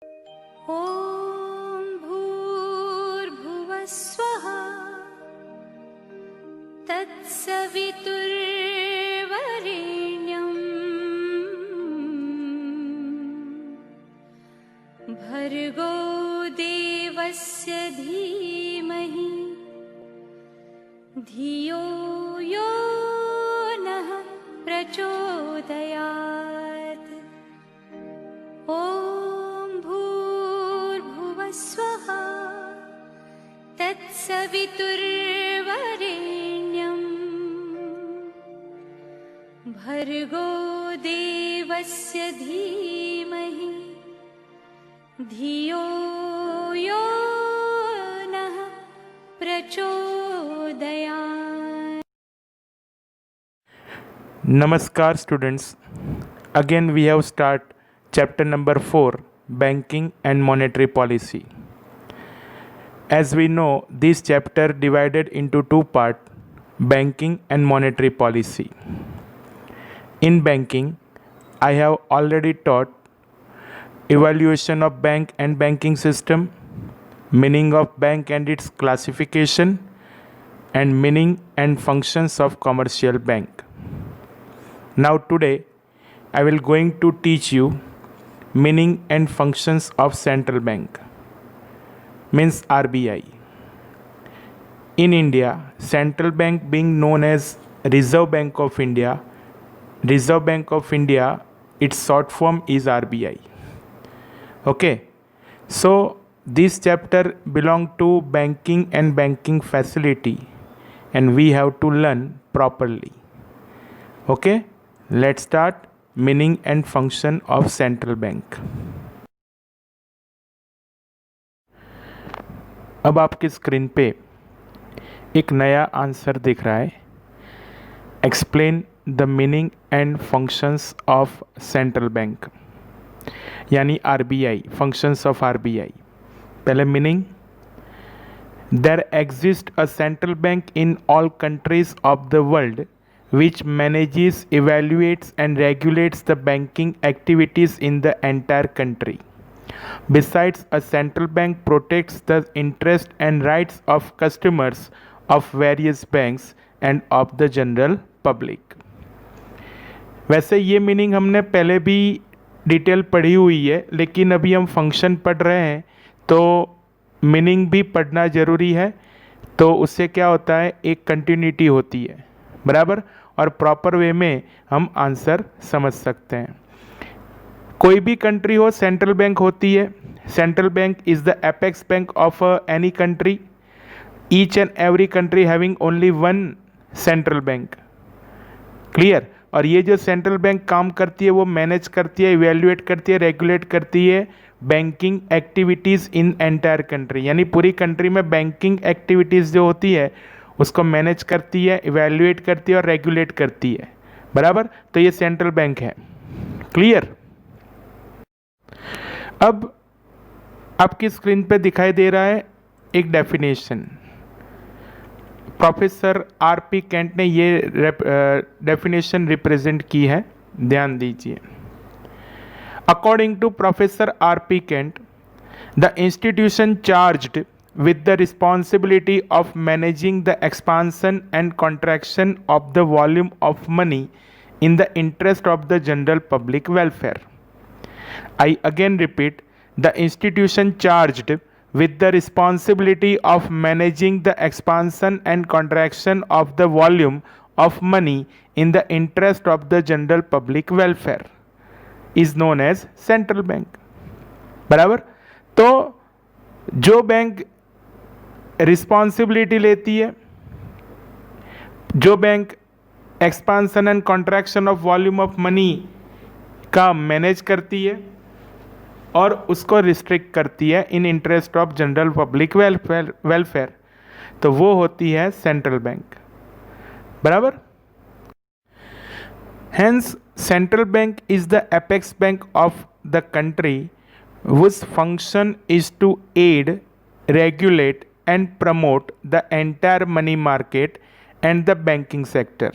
ॐ भूर्भुवः स्वः तत्सवितुर्वरेण्यं भर्गो देवस्य धीमहि धियो यो नः प्रचोदयात्। ॐ भूर्भुवः स्वः तत्सवितुर्वरेण्यं भर्गो देवस्य धीमहि धियो यो नः प्रचोदयात्। Namaskar students, again we have start chapter number 4, banking and monetary policy. As we know, this chapter divided into two parts, banking and monetary policy. In banking, I have already taught evaluation of bank and banking system, meaning of bank and its classification, and meaning and functions of commercial bank. Now today I will going to teach you meaning and functions of central bank, means RBI. In India, central bank being known as Reserve Bank of India, its short form is RBI. Okay, so this chapter belong to banking and banking facility and we have to learn properly. Okay, let's start meaning and function of central bank. अब आपकी screen पे एक नया answer दिख रहा है, explain the meaning and functions of central bank, यानी RBI, functions of RBI. पहले meaning, there exist a central bank in all countries of the world which manages, evaluates and regulates the banking activities in the entire country. Besides, a central bank protects the interest and rights of customers of various banks and of the general public. वैसे ये meaning हमने पहले भी detail पढ़ी हुई है, लेकिन अभी हम फंक्शन पढ़ रहे हैं तो मीनिंग भी पढ़ना ज़रूरी है. तो उससे क्या होता है, एक कंटिन्यूटी होती है, बराबर, और प्रॉपर वे में हम आंसर समझ सकते हैं. कोई भी कंट्री हो, सेंट्रल बैंक होती है. Central bank is the apex bank of any country. Each and every country having only one central bank. Clear. और ये जो सेंट्रल बैंक काम करती है वो मैनेज करती है, इवेल्युएट करती है, रेगुलेट करती है banking activities in entire country, यानी पूरी कंट्री में बैंकिंग एक्टिविटीज़ जो होती है उसको मैनेज करती है, इवेल्युएट करती है और रेगुलेट करती है, बराबर. तो ये सेंट्रल बैंक है. क्लियर. अब आपकी स्क्रीन पे दिखाई दे रहा है एक डेफिनेशन. Professor R P. केंट ने ये डेफिनेशन रिप्रेजेंट की है, ध्यान दीजिए. According to professor R P. Kent, the institution charged with the responsibility of managing the expansion and contraction of the volume of money in the interest of the general public welfare. I again repeat, the institution charged with the responsibility of managing the expansion and contraction of the volume of money in the interest of the general public welfare is known as central bank. बराबर. तो जो bank responsibility लेती है, जो bank expansion and contraction of volume of money का manage करती है और उसको रिस्ट्रिक्ट करती है इन interest of general public welfare, तो वो होती है सेंट्रल बैंक, बराबर. Hence central bank is the apex bank of the country whose function is to aid, regulate and promote the entire money market and the banking sector.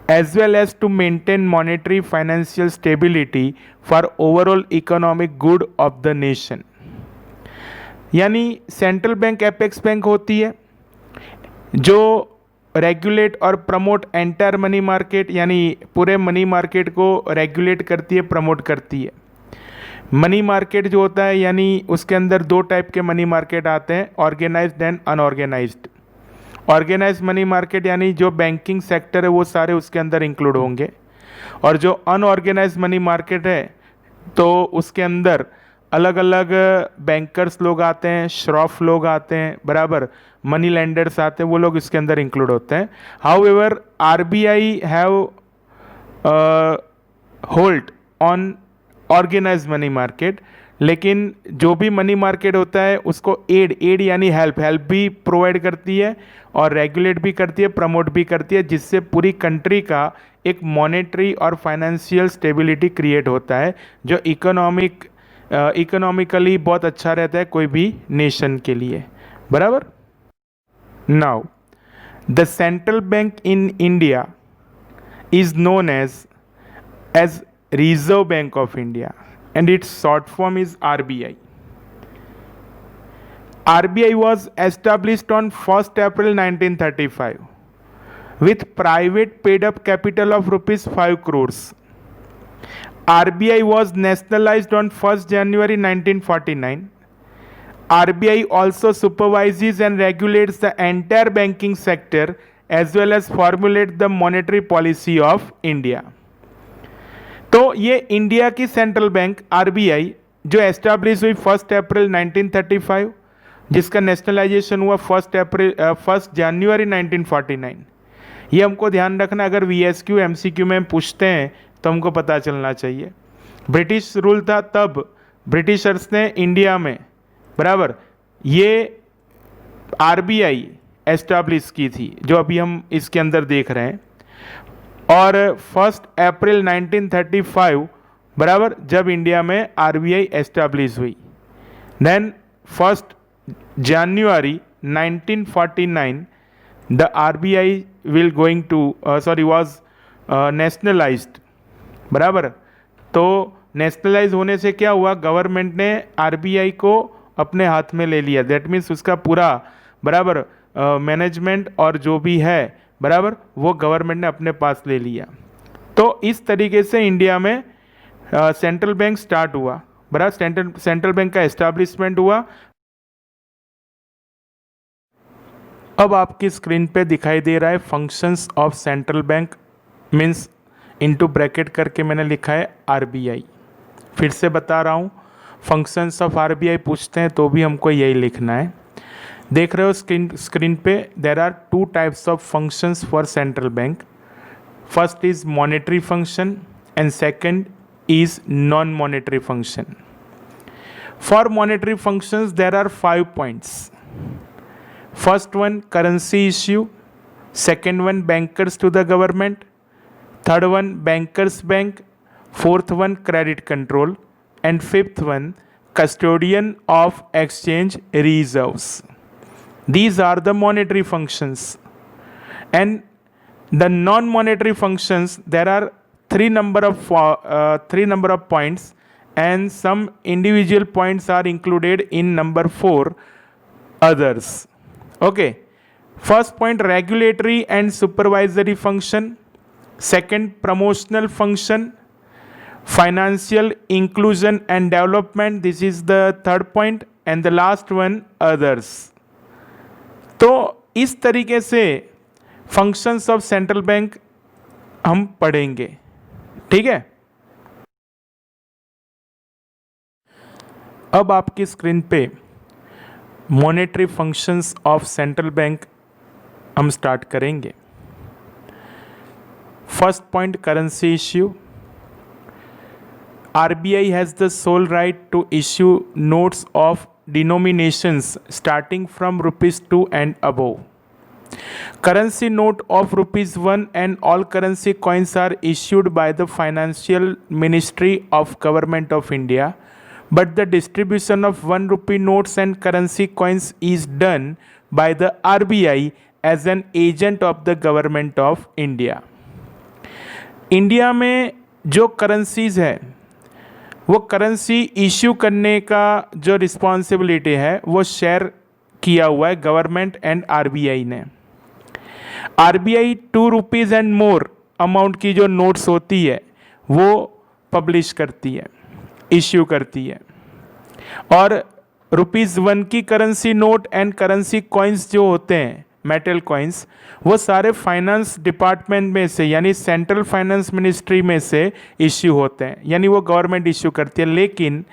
as well as to maintain monetary financial stability for overall economic good of the nation. यानी central bank apex bank होती है जो regulate और promote entire money market, यानी पूरे money market को regulate करती है, प्रमोट करती है। मनी मार्केट जो होता है यानी उसके अंदर दो टाइप के मनी मार्केट आते हैं, organised and unorganised. Organised money market यानी जो बैंकिंग सेक्टर है वो सारे उसके अंदर इंक्लूड होंगे, और जो अनऑर्गेनाइज्ड मनी मार्केट है तो उसके अंदर अलग अलग बैंकर्स लोग आते हैं, श्रॉफ लोग आते हैं, बराबर, मनी लेंडर्स आते हैं, वो लोग इसके अंदर इंक्लूड होते हैं। However RBI have hold on organised money market, लेकिन जो भी मनी मार्केट होता है उसको एड यानी हेल्प भी प्रोवाइड करती है और रेगुलेट भी करती है, प्रमोट भी करती है, जिससे पूरी कंट्री का एक मॉनेटरी और फाइनेंशियल स्टेबिलिटी क्रिएट होता है, जो इकोनॉमिकली बहुत अच्छा रहता है कोई भी नेशन के लिए, बराबर। Now the central bank in India is known as Reserve Bank of India and its short form is RBI. RBI was established on 1st April 1935 with private paid up capital of rupees 5 crores. RBI was nationalized on 1st January 1949. RBI also supervises and regulates the entire banking sector as well as formulates the monetary policy of India. तो ये India की central bank RBI जो establish हुई 1 अप्रैल 1935, जिसका nationalisation हुआ 1 January 1949। ये हमको ध्यान रखना, अगर वीएसक्यू एमसीक्यू में पूछते हैं तो हमको पता चलना चाहिए। ब्रिटिश रूल था तब ब्रिटिशर्स ने इंडिया में, बराबर, ये आरबीआई एस्टैब्लिश की थी जो अभी हम इसके अंदर देख रहे हैं। और 1 अप्रैल 1935, बराबर, जब इंडिया में आरबीआई एस्टैब्लिश हुई, then 1 January 1949 the RBI will going to was nationalised, बराबर। तो नेशनलाइज होने से क्या हुआ, गवर्नमेंट ने आरबीआई को अपने हाथ में ले लिया। दैट मीन्स उसका पूरा, बराबर, मैनेजमेंट और जो भी है, बराबर, वो गवर्नमेंट ने अपने पास ले लिया। तो इस तरीके से इंडिया में सेंट्रल बैंक स्टार्ट हुआ, बराबर, सेंट्रल बैंक का एस्टैब्लिशमेंट हुआ। अब आपकी स्क्रीन पे दिखाई दे रहा है functions of central bank, means into bracket करके मैंने लिखा है आरबीआई। फिर से बता रहा हूँ, फंक्शंस ऑफ आरबीआई पूछते हैं तो भी हमको यही लिखना है। देख रहे हो स्क्रीन पे, there are 2 types of functions for central bank. First is monetary function and second is non monetary function. For monetary functions there are 5 points. First one currency issue, second one bankers to the government, third one bankers bank, fourth one credit control, and fifth one custodian of exchange reserves. These are the monetary functions. And the non-monetary functions, there are three number of points, and some individual points are included in number 4, others. Okay. First point, regulatory and supervisory function. Second, promotional function. Financial inclusion and development, this is the third point, and the last one, others. तो इस तरीके से functions of central bank हम पढ़ेंगे, ठीक है। अब आपकी स्क्रीन पे monetary functions of central bank हम स्टार्ट करेंगे। First point, currency issue. RBI has the sole right to issue notes of denominations starting from rupees 2 and above. Currency note of rupees 1 and all currency coins are issued by the Financial Ministry of Government of India, but the distribution of 1 rupee notes and currency coins is done by the RBI as an agent of the Government of India. India में जो currencies है वो currency issue करने का जो responsibility है वो share किया हुआ है गवर्नमेंट एंड आरबीआई ने। RBI 2 rupees and more amount की जो नोट्स होती है वो पब्लिश करती है, इश्यू करती है, और ₹1 की currency note and currency coins जो होते हैं, मेटल कॉइन्स, वो सारे फाइनेंस डिपार्टमेंट में से यानी सेंट्रल फाइनेंस मिनिस्ट्री में से इश्यू होते हैं, यानी वो गवर्नमेंट इश्यू करती है। लेकिन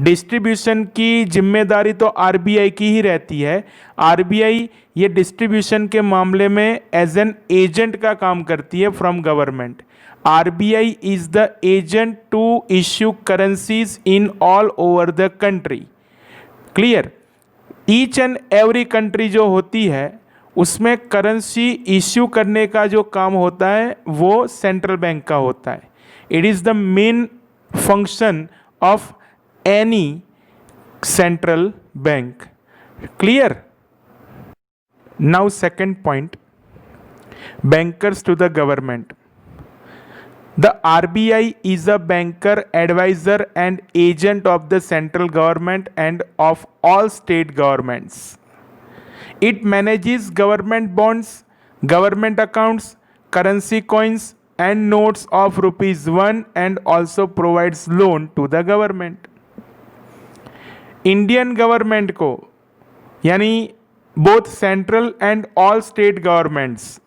डिस्ट्रीब्यूशन की जिम्मेदारी तो आरबीआई की ही रहती है। आरबीआई ये डिस्ट्रीब्यूशन के मामले में एज एन एजेंट का काम करती है from government. RBI is the agent to issue currencies in all over the country. Clear? Each and every country जो होती है उसमें करेंसी इश्यू करने का जो काम होता है वो सेंट्रल बैंक का होता है। It is the main function of any central bank. Clear? Now second point, bankers to the government. The RBI is a banker, advisor and agent of the central government and of all state governments. It manages government bonds, government accounts, currency coins and notes of ₹1 and also provides loan to the government. Indian government को यानी both central and all state governments,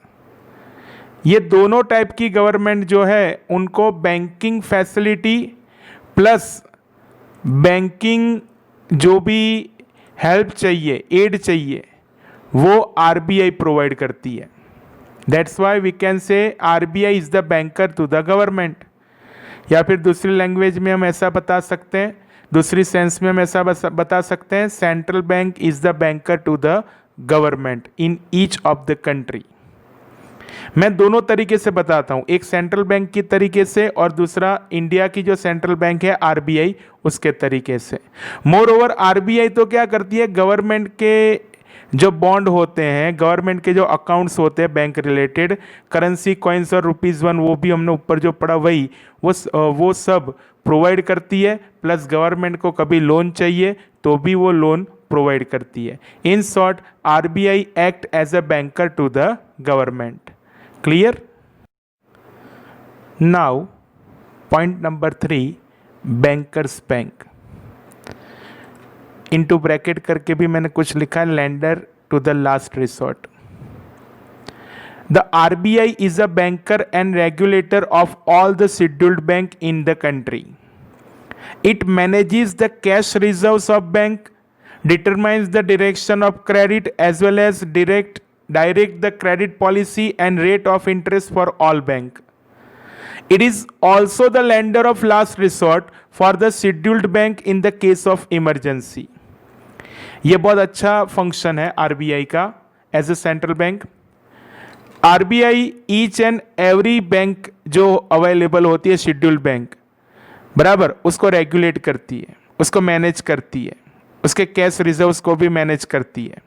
ये दोनों type की government जो है उनको banking facility plus banking जो भी हेल्प चाहिए, एड चाहिए, वो आरबीआई प्रोवाइड करती है। That's why we can say RBI is the banker to the government. या फिर दूसरी लैंग्वेज में हम ऐसा बता सकते हैं, दूसरी सेंस में हम ऐसा बता सकते हैं, central bank is the banker to the government in each of the country. मैं दोनों तरीके से बताता हूं, एक सेंट्रल बैंक की तरीके से और दूसरा इंडिया की जो सेंट्रल बैंक है आरबीआई उसके तरीके से। मोर ओवर आरबीआई तो क्या करती है, गवर्नमेंट के जो बॉन्ड होते हैं, गवर्नमेंट के जो अकाउंट्स होते हैं बैंक रिलेटेड, करेंसी कॉइन्स और ₹1 वो भी हमने ऊपर जो पढ़ा वही, वो सब प्रोवाइड करती है। प्लस गवर्नमेंट को कभी लोन चाहिए तो भी वो लोन प्रोवाइड करती है। In short RBI act as a banker to the government. Clear? Now point number 3, bankers bank. Into bracket करके भी मैंने कुछ लिखा है, lender to the last resort. The RBI is a banker and regulator of all the scheduled bank in the country. It manages the cash reserves of bank, determines the direction of credit as well as direct the credit policy and rate of interest for all bank. It is also the lender of last resort for the scheduled bank in the case of emergency. ये बहुत अच्छा function है RBI का as a central bank. RBI each and every bank जो available होती है scheduled bank, बराबर, उसको रेगुलेट करती है, उसको मैनेज करती है, उसके कैश रिजर्व्स को भी मैनेज करती है,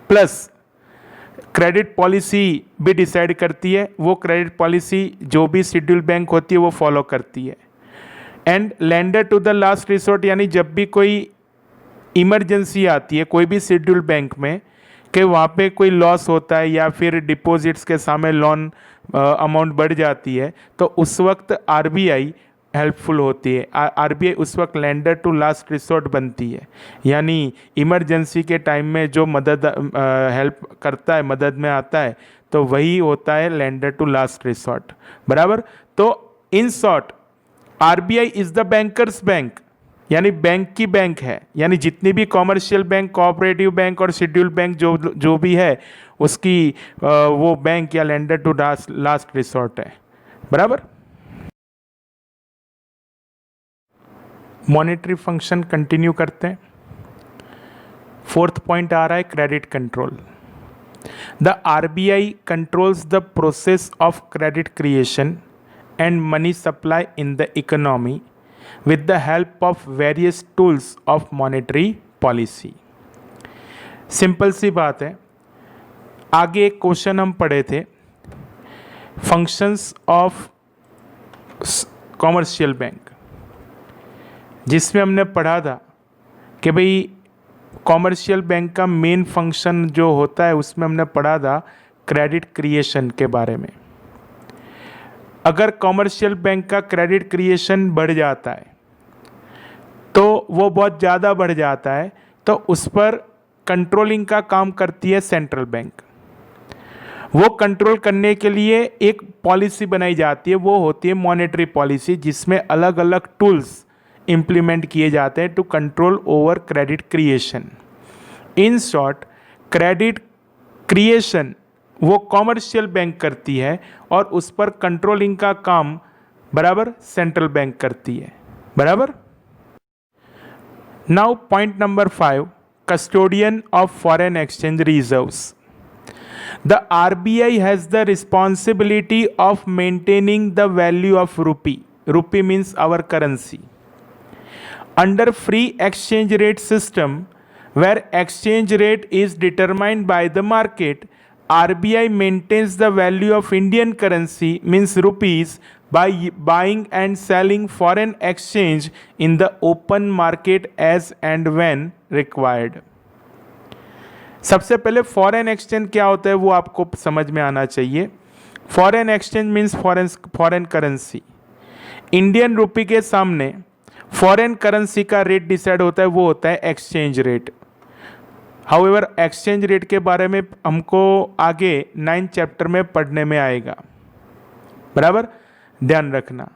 प्लस क्रेडिट पॉलिसी भी डिसाइड करती है। वो क्रेडिट पॉलिसी जो भी शेड्यूल्ड बैंक होती है वो फॉलो करती है। And lender to the last resort, यानी जब भी कोई इमरजेंसी आती है कोई भी शेड्यूल्ड बैंक में कि वहाँ पे कोई लॉस होता है या फिर डिपॉजिट्स के सामने लोन अमाउंट बढ़ जाती है, तो उस वक्त आरबीआई हेल्पफुल होती है। आरबीआई उस वक्त लेंडर टू लास्ट रिसोर्ट बनती है, यानी इमरजेंसी के टाइम में जो मदद हेल्प करता है, मदद में आता है, तो वही होता है लेंडर टू लास्ट रिसोर्ट, बराबर। तो इन short RBI is the bankers bank, यानी बैंक की बैंक है, यानी जितनी भी कॉमर्शियल बैंक, कोऑपरेटिव बैंक और शेड्यूल्ड बैंक जो भी है उसकी वो बैंक या लेंडर टू लास्ट रिसोर्ट है, बराबर। मॉनेटरी फंक्शन कंटिन्यू करते हैं। 4th पॉइंट आ रहा है credit control. The RBI controls the process of credit creation and money supply in the economy with the help of various tools of monetary policy. Simple सी बात है। आगे एक क्वेश्चन हम पढ़े थे, फंक्शंस ऑफ कॉमर्शियल बैंक, जिसमें हमने पढ़ा था कि भाई कॉमर्शियल बैंक का मेन फंक्शन जो होता है उसमें हमने पढ़ा था क्रेडिट क्रिएशन के बारे में। अगर कॉमर्शियल बैंक का क्रेडिट क्रिएशन बढ़ जाता है तो वो बहुत ज़्यादा बढ़ जाता है तो उस पर कंट्रोलिंग का काम करती है सेंट्रल बैंक। वो कंट्रोल करने के लिए एक पॉलिसी बनाई जाती है, वो होती है मॉनेटरी पॉलिसी, जिसमें अलग अलग टूल्स इम्प्लीमेंट किए जाते हैं to control over credit creation. In short, credit creation वो कॉमर्शियल बैंक करती है और उस पर कंट्रोलिंग का काम बराबर सेंट्रल बैंक करती है, बराबर। Now point number 5, custodian of foreign exchange reserves. The RBI has the responsibility of maintaining the value of rupee. Rupee means our currency. Under free exchange rate system, where exchange rate is determined by the market, RBI maintains the value of Indian currency, means rupees, by buying and selling foreign exchange in the open market as and when required. सबसे पहले foreign exchange क्या होता है वो आपको समझ में आना चाहिए। Foreign exchange means foreign currency. Indian rupee के सामने फॉरेन करेंसी का रेट डिसाइड होता है, वो होता है exchange rate. However exchange rate के बारे में हमको आगे 9th चैप्टर में पढ़ने में आएगा, बराबर, ध्यान रखना।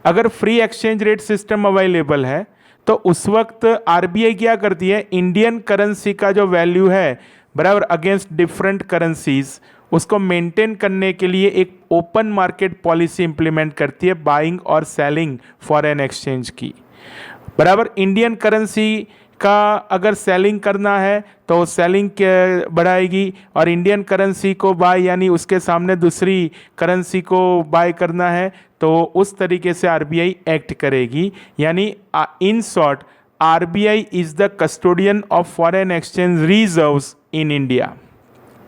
अगर free exchange rate system available है तो उस वक्त आरबीआई क्या करती है, इंडियन करेंसी का जो वैल्यू है बराबर अगेंस्ट डिफरेंट करेंसीज, उसको मेंटेन करने के लिए एक ओपन मार्केट पॉलिसी इंप्लीमेंट करती है, बाइंग और सेलिंग फॉरेन एक्सचेंज की, बराबर। इंडियन करेंसी का अगर सेलिंग करना है तो सेलिंग बढ़ाएगी और इंडियन करेंसी को बाय यानी उसके सामने दूसरी करेंसी को बाय करना है तो उस तरीके से आरबीआई एक्ट करेगी। यानी इन short RBI is the custodian of foreign exchange reserves in India,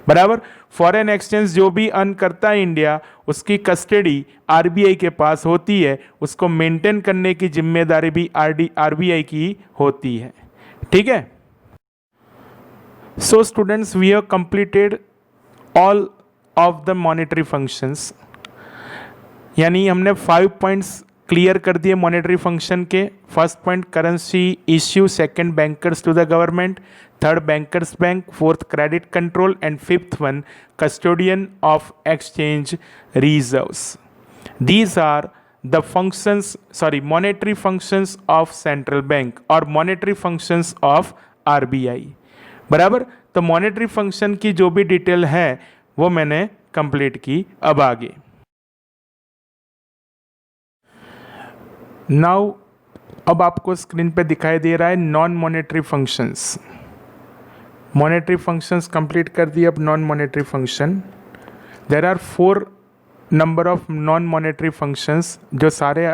बराबर। फॉरेन एक्सचेंज जो भी अर्न करता है इंडिया, उसकी कस्टडी आरबीआई के पास होती है, उसको मेंटेन करने की जिम्मेदारी भी आरबीआई की होती है, ठीक है। So students, we have completed all of the monetary functions, यानी हमने 5 पॉइंट्स क्लियर कर दिए मॉनेटरी फंक्शन के। First point currency issue, second bankers to the government, third bankers bank, fourth credit control and fifth one custodian of exchange reserves. These are the functions, monetary functions of central bank और monetary functions of RBI, बराबर। तो monetary function की जो भी detail है वो मैंने complete की। अब आगे नाउ, अब आपको स्क्रीन पे दिखाई दे रहा है non monetary functions. Monetary functions complete कर दिए। अब non monetary function, there are 4 number of non monetary functions, जो सारे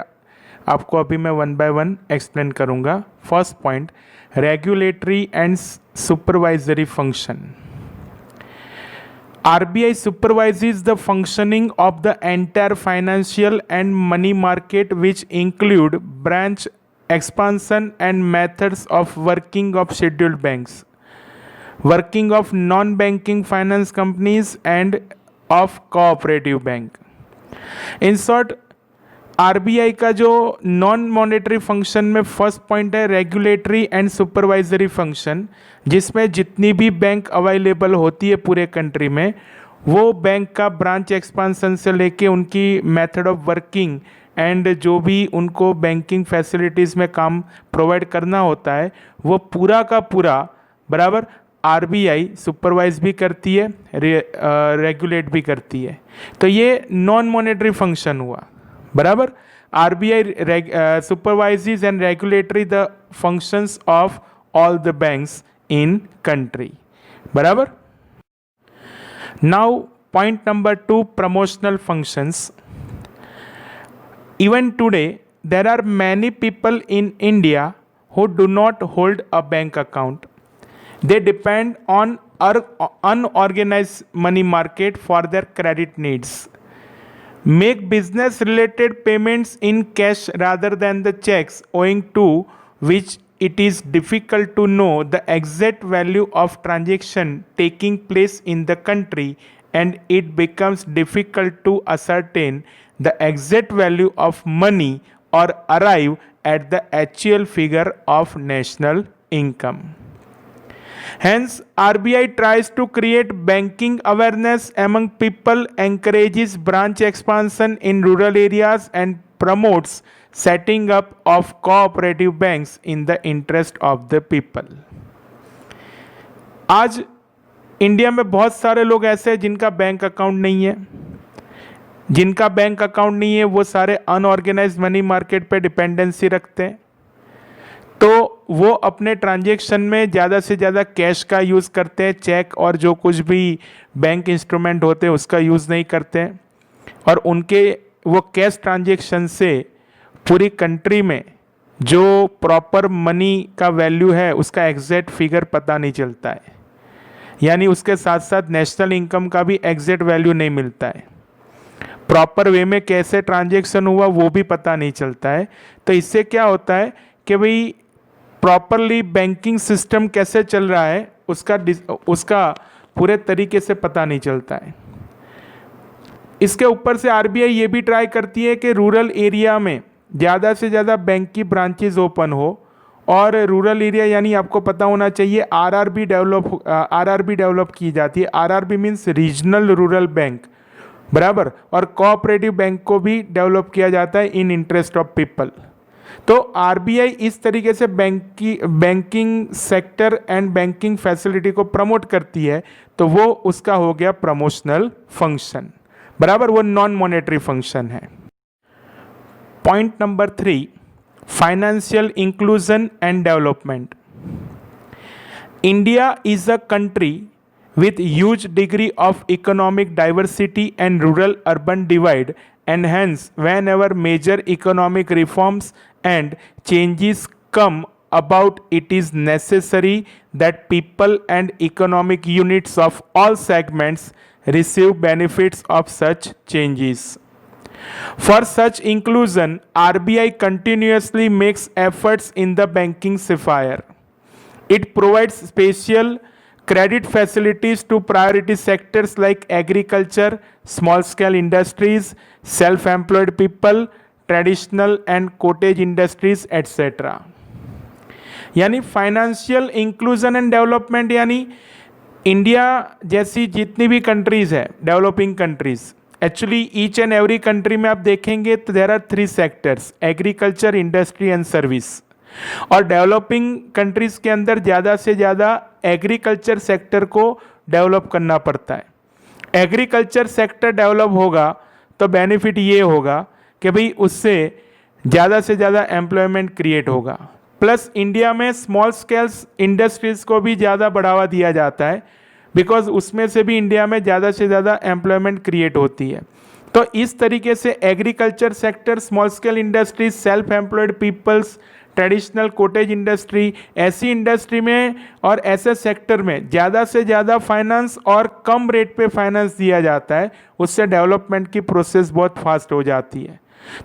आपको अभी मैं 1 by 1 एक्सप्लेन करूंगा। First point, regulatory and supervisory function. RBI supervises the functioning of the entire financial and money market, which include branch expansion and methods of working of scheduled banks, working of non-banking finance companies and of cooperative bank. In short, RBI का जो non monetary function में first point है regulatory and supervisory function, जिसमें जितनी भी bank available होती है पूरे कंट्री में, वो बैंक का ब्रांच एक्सपांसन से लेके उनकी मेथड ऑफ वर्किंग एंड जो भी उनको बैंकिंग फैसिलिटीज़ में काम प्रोवाइड करना होता है, वो पूरा का पूरा बराबर आरबीआई सुपरवाइज भी करती है, रेगुलेट भी करती है। तो ये नॉन मॉनेटरी फंक्शन हुआ, बराबर। RBI supervises and regulatory the functions of all the banks in country, बराबर। Now point number 2, promotional functions. Even today there are many people in India who do not hold a bank account. They depend on unorganized money market for their credit needs. make business related payments in cash rather than the checks, owing to which it is difficult to know the exact value of transaction taking place in the country, and it becomes difficult to ascertain the exact value of money or arrive at the actual figure of national income. Hence, RBI tries to create banking awareness among people, encourages branch expansion in rural areas, and promotes setting up of cooperative banks in the interest of the people. आज India में बहुत सारे लोग ऐसे हैं जिनका bank account नहीं है। जिनका बैंक अकाउंट नहीं है वो सारे अनऑर्गेनाइज्ड मनी मार्केट पे डिपेंडेंसी रखते हैं, तो वो अपने ट्रांजैक्शन में ज़्यादा से ज़्यादा कैश का यूज़ करते हैं, चेक और जो कुछ भी बैंक इंस्ट्रूमेंट होते हैं उसका यूज़ नहीं करते हैं, और उनके वो कैश ट्रांजैक्शन से पूरी कंट्री में जो प्रॉपर मनी का वैल्यू है उसका एग्जैक्ट फिगर पता नहीं चलता है, यानी उसके साथ साथ नेशनल इनकम का भी एग्जैक्ट वैल्यू नहीं मिलता है, प्रॉपर वे में कैसे ट्रांजैक्शन हुआ वो भी पता नहीं चलता है। तो इससे क्या होता है कि भाई प्रॉपरली बैंकिंग सिस्टम कैसे चल रहा है उसका पूरे तरीके से पता नहीं चलता है। इसके ऊपर से आरबीआई ये भी ट्राई करती है कि रूरल एरिया में ज़्यादा से ज़्यादा बैंक की ब्रांचेज ओपन हो, और रूरल एरिया यानी आपको पता होना चाहिए आरआरबी डेवलप की जाती है। RRB means regional rural bank, बराबर, और कोऑपरेटिव बैंक को भी डेवलप किया जाता है इन इंटरेस्ट ऑफ पीपल। तो आरबीआई इस तरीके से banking sector and banking facility को प्रमोट करती है, तो वो उसका हो गया प्रमोशनल फंक्शन, बराबर, वो नॉन मॉनेटरी फंक्शन है। Point number 3, financial inclusion and development. India is a country with huge degree of economic diversity and rural urban divide, and hence whenever major economic reforms and changes come about, it is necessary that people and economic units of all segments receive benefits of such changes. For such inclusion, RBI continuously makes efforts in the banking sphere. It provides special credit facilities to priority sectors like agriculture, small-scale industries, self-employed people, traditional and cottage industries, etc. यानी financial inclusion and development, यानी India जैसी जितनी भी countries है, developing countries, actually each and every country में आप देखेंगे तो there are 3 sectors, agriculture, industry and service. और डेवलपिंग कंट्रीज़ के अंदर ज़्यादा से ज़्यादा एग्रीकल्चर सेक्टर को डेवलप करना पड़ता है। एग्रीकल्चर सेक्टर डेवलप होगा तो बेनिफिट ये होगा कि भाई उससे ज़्यादा से ज़्यादा एम्प्लॉयमेंट क्रिएट होगा, प्लस इंडिया में स्मॉल स्केल्स इंडस्ट्रीज़ को भी ज़्यादा बढ़ावा दिया जाता है, बिकॉज उसमें से भी इंडिया में ज़्यादा से ज़्यादा एम्प्लॉयमेंट क्रिएट होती है। तो इस तरीके से agriculture sector, small scale industries, self employed peoples, traditional cottage industry, ऐसी इंडस्ट्री में और ऐसे सेक्टर में ज़्यादा से ज़्यादा फाइनेंस और कम रेट पे फाइनेंस दिया जाता है, उससे डेवलपमेंट की प्रोसेस बहुत फास्ट हो जाती है।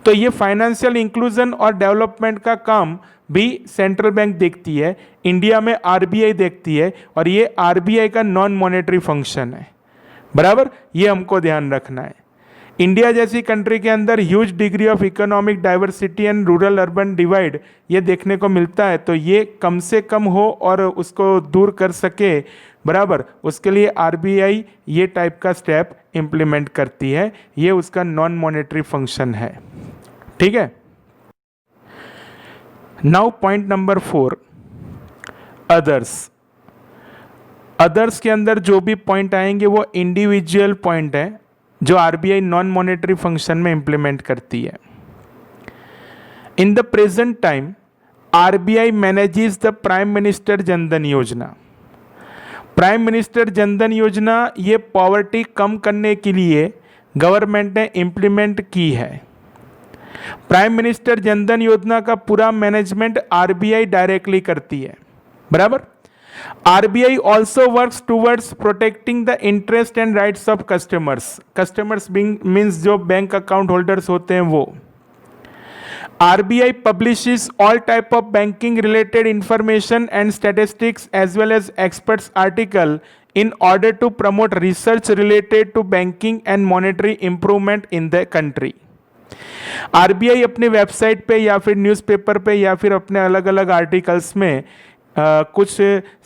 तो ये फाइनेंशियल इंक्लूजन और डेवलपमेंट का काम भी सेंट्रल बैंक देखती है, इंडिया में आरबीआई देखती है, और ये आरबीआई का नॉन मॉनेटरी फंक्शन है, बराबर, ये हमको ध्यान रखना है। इंडिया जैसी कंट्री के अंदर huge degree of economic diversity and rural urban divide ये देखने को मिलता है, तो ये कम से कम हो और उसको दूर कर सके, बराबर, उसके लिए आरबीआई ये टाइप का स्टेप इम्प्लीमेंट करती है, ये उसका नॉन मॉनेटरी फंक्शन है। ठीक है, now point number 4, others. Others के अंदर जो भी पॉइंट आएंगे वो इंडिविजुअल पॉइंट है जो आरबीआई नॉन मॉनेटरी फंक्शन में इंप्लीमेंट करती है। In the present time RBI manages the prime minister Jandhan Yojana. Prime minister Jandhan योजना ये पॉवर्टी कम करने के लिए गवर्नमेंट ने इम्प्लीमेंट की है। प्राइम मिनिस्टर जनधन योजना का पूरा मैनेजमेंट आरबीआई डायरेक्टली करती है, बराबर। RBI also works towards protecting the interest and rights of customers. Customers being means जो बैंक अकाउंट होल्डर्स होते हैं वो. RBI publishes all type of banking related information and statistics as well as experts article in order to promote research related to banking and monetary improvement in the country. RBI अपने website पे या फिर newspaper पे या फिर अपने अलग अलग आर्टिकल्स में कुछ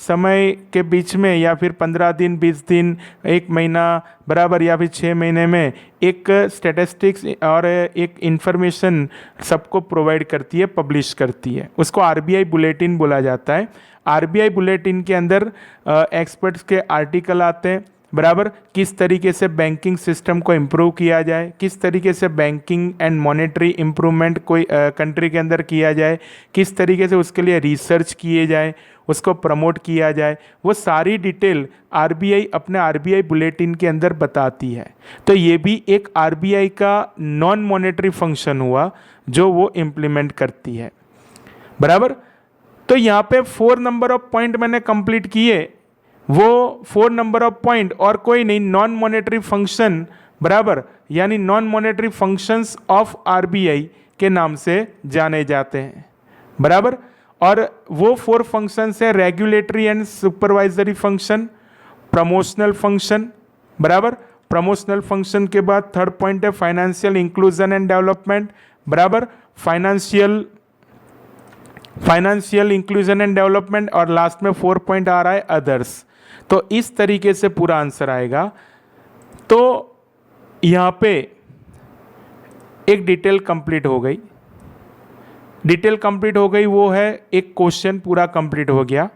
समय के बीच में या फिर 15 दिन 20 दिन 1 महीना बराबर या फिर 6 महीने में एक स्टैटिस्टिक्स और एक इन्फॉर्मेशन सबको प्रोवाइड करती है, पब्लिश करती है. उसको RBI बुलेटिन बोला जाता है. RBI बुलेटिन के अंदर एक्सपर्ट्स के आर्टिकल आते हैं बराबर. किस तरीके से बैंकिंग सिस्टम को इम्प्रूव किया जाए, किस तरीके से बैंकिंग एंड मॉनेटरी इम्प्रूवमेंट कोई कंट्री के अंदर किया जाए, किस तरीके से उसके लिए रिसर्च किए जाए, उसको प्रमोट किया जाए, वो सारी डिटेल RBI अपने RBI बुलेटिन के अंदर बताती है. तो ये भी एक RBI का नॉन मॉनेटरी फंक्शन हुआ जो वो इम्प्लीमेंट करती है बराबर. तो यहाँ पे 4 नंबर ऑफ पॉइंट मैंने कंप्लीट किए. वो 4 नंबर ऑफ पॉइंट और कोई नहीं, नॉन मॉनेटरी फंक्शन बराबर, यानी non monetary functions of RBI के नाम से जाने जाते हैं बराबर. और वो 4 फंक्शंस है regulatory and supervisory function, promotional function बराबर. प्रमोशनल फंक्शन के बाद थर्ड पॉइंट है फाइनेंशियल इंक्लूजन एंड डेवलपमेंट बराबर. फाइनेंशियल इंक्लूजन एंड डेवलपमेंट और लास्ट में 4 पॉइंट आ रहा है अदर्स. तो इस तरीके से पूरा आंसर आएगा. तो यहां पे एक डिटेल कंप्लीट हो गई. डिटेल कंप्लीट हो गई वो है एक क्वेश्चन पूरा कंप्लीट हो गया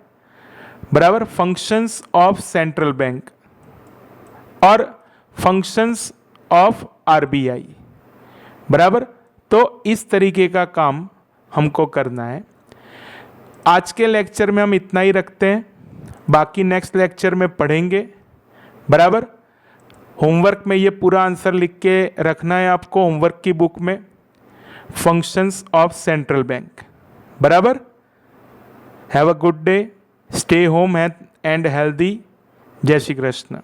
बराबर. फंक्शंस ऑफ सेंट्रल बैंक और फंक्शंस ऑफ RBI बराबर. तो इस तरीके का काम हमको करना है. आज के लेक्चर में हम इतना ही रखते हैं, बाकी नेक्स्ट लेक्चर में पढ़ेंगे बराबर. होमवर्क में ये पूरा आंसर लिख के रखना है आपको होमवर्क की बुक में, फंक्शंस ऑफ सेंट्रल बैंक बराबर. Have a good day, stay home and healthy. जय श्री कृष्ण.